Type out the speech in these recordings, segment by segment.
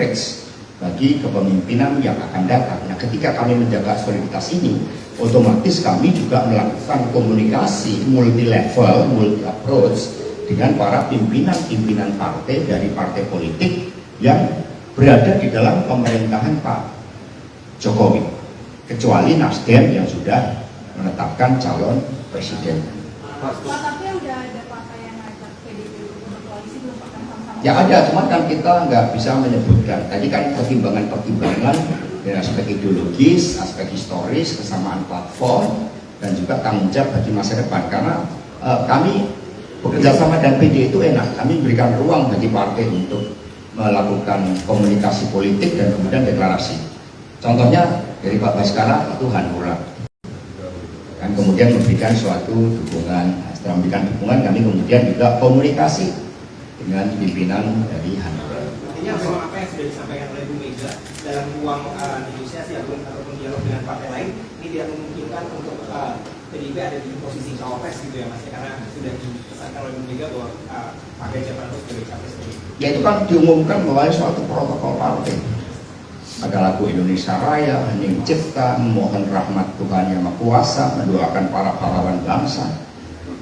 courage bagi kepemimpinan yang akan datang. Nah, ketika kami menjaga soliditas ini, otomatis kami juga melakukan komunikasi multi level, multi approach dengan para pimpinan-pimpinan partai dari partai politik yang berada di dalam pemerintahan Pak Jokowi, kecuali Nasdem yang sudah menetapkan calon presiden. Pak, tapi udah ada partai yang ngajak PDIP untuk koalisi belum akan sama-sama? Ya ada, cuma kan kita nggak bisa menyebutkan. Tadi kan pertimbangan-pertimbangan dari aspek ideologis, aspek historis, kesamaan platform, dan juga tanggung jawab bagi masa depan. Karena kami bekerja sama dengan PD itu enak, kami berikan ruang bagi partai untuk melakukan komunikasi politik dan kemudian deklarasi. Contohnya dari Pak Baskara itu Hanura, dan kemudian memberikan suatu dukungan. Setelah memberikan dukungan, kami kemudian juga komunikasi dengan pimpinan dari Hanura. Artinya memang apa yang sudah disampaikan oleh Bu Mega dalam ruang negosiasi ataupun dialog dengan partai lain ini tidak memungkinkan untuk PDIP ada di posisi cawapres gitu ya Mas, karena sudah dipesankan oleh Bu Mega bahwa Pak Ganjar Pranowo sebagai capres. Ya itu kan diumumkan melalui suatu protokol partai. Ada lagu Indonesia Raya, Hening Cipta, memohon rahmat Tuhan Yang Maha Kuasa, mendoakan para pahlawan bangsa,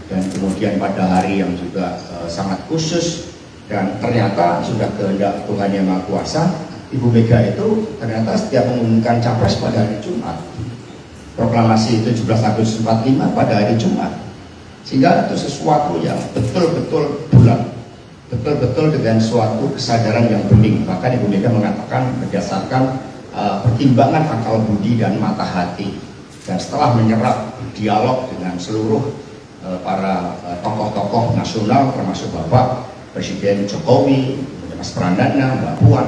dan kemudian pada hari yang juga sangat khusus dan ternyata sudah kehendak Tuhan Yang Maha Kuasa, Ibu Mega itu ternyata setiap mengumumkan capres pada hari Jumat, proklamasi 17 Agustus 45 pada hari Jumat, sehingga itu sesuatu yang betul-betul bulat, betul-betul dengan suatu kesadaran yang bening. Bahkan Ibu Mega mengatakan berdasarkan pertimbangan akal budi dan mata hati, dan setelah menyerap dialog dengan seluruh para tokoh-tokoh nasional termasuk Bapak Presiden Jokowi, Mas Pradana, Mbak Puan,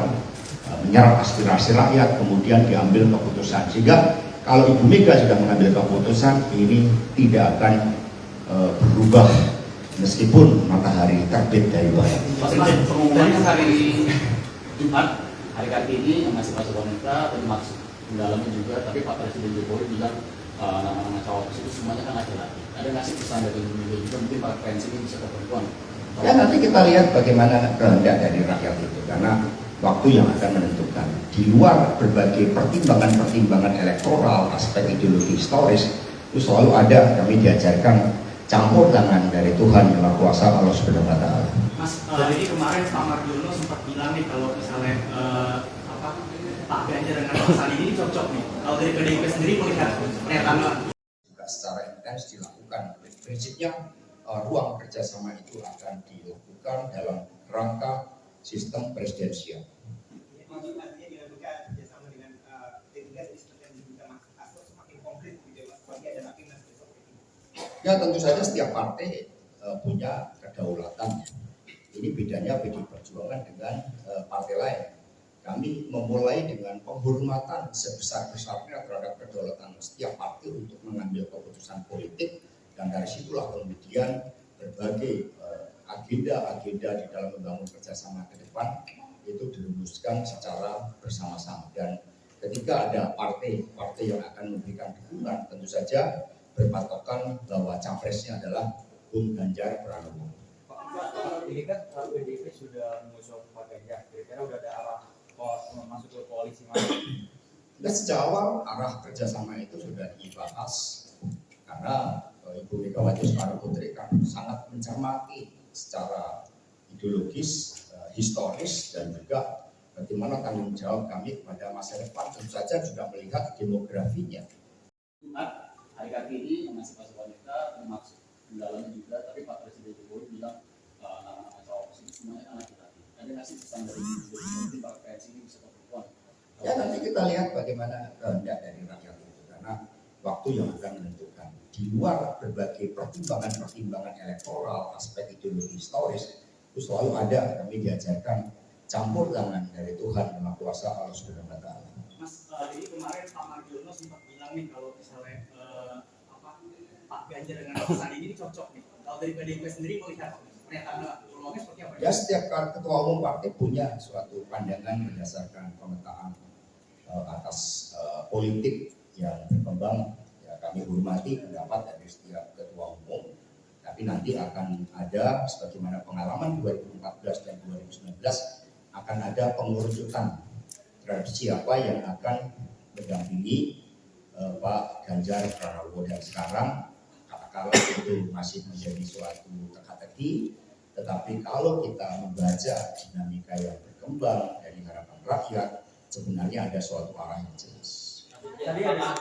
menyerap aspirasi rakyat, kemudian diambil keputusan. Sehingga kalau Ibu Mega sudah mengambil keputusan, ini tidak akan berubah meskipun matahari terbit dari barat. Pengumuman hari Jumat, hari Kartini yang masih masuk wanita, tadi masuk dalamnya juga, tapi Pak Presiden Jokowi bilang nama-nama cawapres itu semuanya kan laki-laki. Ada nggak sih pesan dari Ibu Mega juga mungkin Pak Prensi ini bisa ke perempuan? Ya nanti kita lihat bagaimana kehendak dari rakyat itu, karena waktu yang akan menentukan. Di luar berbagai pertimbangan-pertimbangan elektoral, aspek ideologi historis, itu selalu ada, kami diajarkan campur tangan dari Tuhan Yang Maha Kuasa, Allah Subhanahu wa Ta'ala. Mas, jadi kemarin Pak Mardiono sempat bilang nih kalau misalnya Pak Ganjar dengan Pak Sandi ini cocok nih. Kalau dari PDIP sendiri melihat pernyataan juga secara intens dilakukan. Prinsipnya ruang kerjasama itu akan dilakukan dalam rangka sistem presidensial. Artinya dilakukan kerjasama dengan P3 seperti yang diminta Mas Hasto semakin konkret gitu Mas, bagi ada rapimnas besok. Ya tentu saja setiap partai punya kedaulatan. Ini bedanya PD Perjuangan dengan partai lain. Kami memulai dengan penghormatan sebesar-besarnya terhadap kedaulatan setiap partai untuk mengambil keputusan politik, dan dari situlah kemudian berbagai agenda-agenda di dalam membangun kerjasama ke depan itu dirumuskan secara bersama-sama. Dan ketika ada partai-partai yang akan memberikan dukungan, tentu saja berpatokan bahwa capresnya adalah Bung Ganjar Pranowo. Pak, ini kan PDIP sudah mengusung Pak Ganjar, kira-kira udah ada arah masuk ke koalisi mana? Dan sejak awal arah kerjasama itu sudah dibahas, karena Ibu Megawati Soekarno Putri kan sangat mencermati secara ideologis, historis, dan juga bagaimana tanggung jawab kami pada masa depan. Tentu saja juga melihat demografinya. Jumat, hari Kartini yang masih masuk wanita, termasuk dalamnya juga, tapi Pak Presiden Jokowi bilang nama-nama cawapres itu semuanya kan laki-laki. Ada nggak sih pesan dari mungkin Pak Prensi ini bisa ke perempuan? Ya nanti kita lihat bagaimana kehendak dari rakyat itu, karena waktu yang akan menentukan. Di luar berbagai pertimbangan-pertimbangan elektoral, aspek ideologi historis, itu selalu ada, kami diajarkan campur tangan dari Tuhan Yang Maha Kuasa, Allah Subhanahu wa Ta'ala. Mas, jadi kemarin Pak Mardiono sempat bilang nih kalau misalnya Pak Ganjar dengan Pak Sandi ini cocok nih. Kalau dari PDIP sendiri melihat pernyataan peluangnya seperti apa? Ya setiap ketua umum partai punya suatu pandangan berdasarkan pemetaan atas politik yang berkembang. Ya, kami hormati pendapat dari setiap ketua umum, tapi nanti akan ada sebagaimana pengalaman 2014 dan 2019 akan ada pengurutan terhadap siapa yang akan mendampingi Pak Ganjar Pranowo. Dan sekarang katakanlah itu masih menjadi suatu teka-teki, tetapi kalau kita membaca dinamika yang berkembang dari harapan rakyat, sebenarnya ada suatu arah yang jelas. Tadi ada